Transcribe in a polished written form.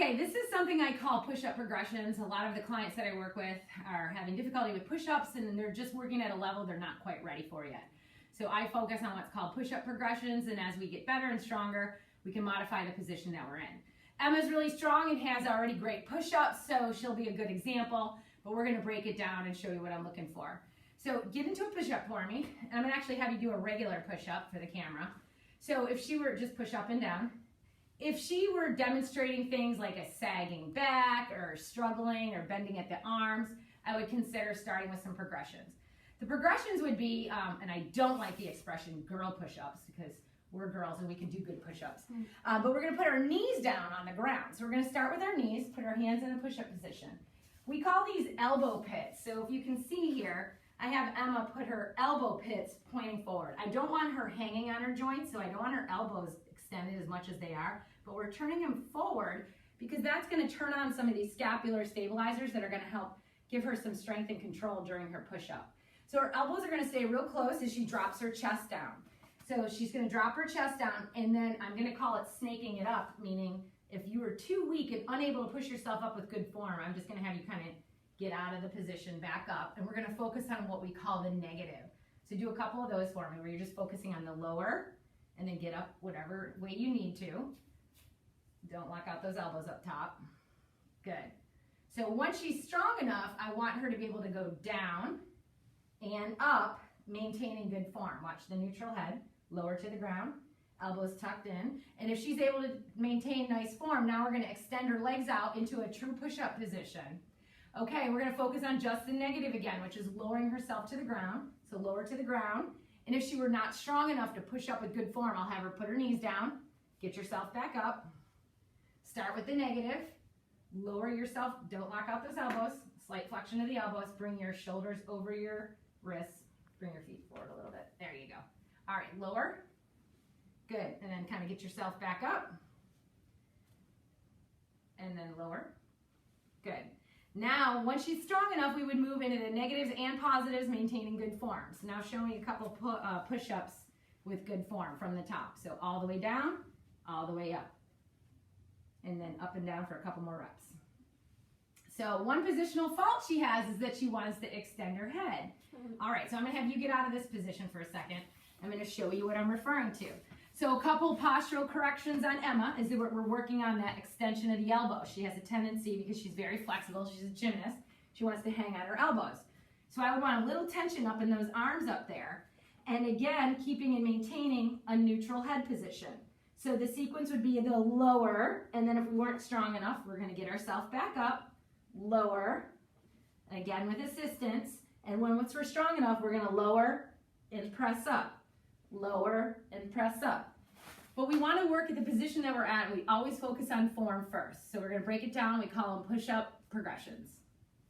Okay, this is something I call push-up progressions. A lot of the clients that I work with are having difficulty with push-ups and they're just working at a level they're not quite ready for yet. So I focus on what's called push-up progressions, and as we get better and stronger, we can modify the position that we're in. Emma's really strong and has already great push-ups, so she'll be a good example, but we're gonna break it down and show you what I'm looking for. So get into a push-up for me, and I'm gonna actually have you do a regular push-up for the camera. So if she were just push up and down, if she were demonstrating things like a sagging back or struggling or bending at the arms, I would consider starting with some progressions. The progressions would be, and I don't like the expression girl push-ups because we're girls and we can do good push-ups, but we're gonna put our knees down on the ground. So we're gonna start with our knees, put our hands in the push-up position. We call these elbow pits. So if you can see here, I have Emma put her elbow pits pointing forward. I don't want her hanging on her joints, so I don't want her elbows extended as much as they are, but we're turning them forward because that's going to turn on some of these scapular stabilizers that are going to help give her some strength and control during her push-up. So her elbows are going to stay real close as she drops her chest down. So she's going to drop her chest down, and then I'm going to call it snaking it up, meaning if you were too weak and unable to push yourself up with good form, I'm just going to have you kind of get out of the position, back up, and we're going to focus on what we call the negative. So do a couple of those for me where you're just focusing on the lower and then get up whatever way you need to. Don't lock out those elbows up top. Good. So once she's strong enough, I want her to be able to go down and up, maintaining good form. Watch the neutral head, lower to the ground, elbows tucked in. And if she's able to maintain nice form, now we're going to extend her legs out into a true push-up position. Okay, we're going to focus on just the negative again, which is lowering herself to the ground. So lower to the ground. And if she were not strong enough to push up with good form, I'll have her put her knees down, get yourself back up. Start with the negative, lower yourself, don't lock out those elbows, slight flexion of the elbows, bring your shoulders over your wrists, bring your feet forward a little bit. There you go. All right, lower, good, and then kind of get yourself back up, and then lower, good. Now, once she's strong enough, we would move into the negatives and positives, maintaining good form. So now showing a couple push-ups with good form from the top. So all the way down, all the way up. And then up and down for a couple more reps. So one positional fault she has is that she wants to extend her head. All right, so I'm going to have you get out of this position for a second. I'm going to show you what I'm referring to. So a couple postural corrections on Emma is that we're working on that extension of the elbow. She has a tendency, because she's very flexible, she's a gymnast, she wants to hang on her elbows. So I would want a little tension up in those arms up there. And again, keeping and maintaining a neutral head position. So the sequence would be the lower, and then if we weren't strong enough, we're going to get ourselves back up, lower, again with assistance. And once we're strong enough, we're going to lower and press up. Lower and press up. But we want to work at the position that we're at, and we always focus on form first. So we're going to break it down. We call them push-up progressions.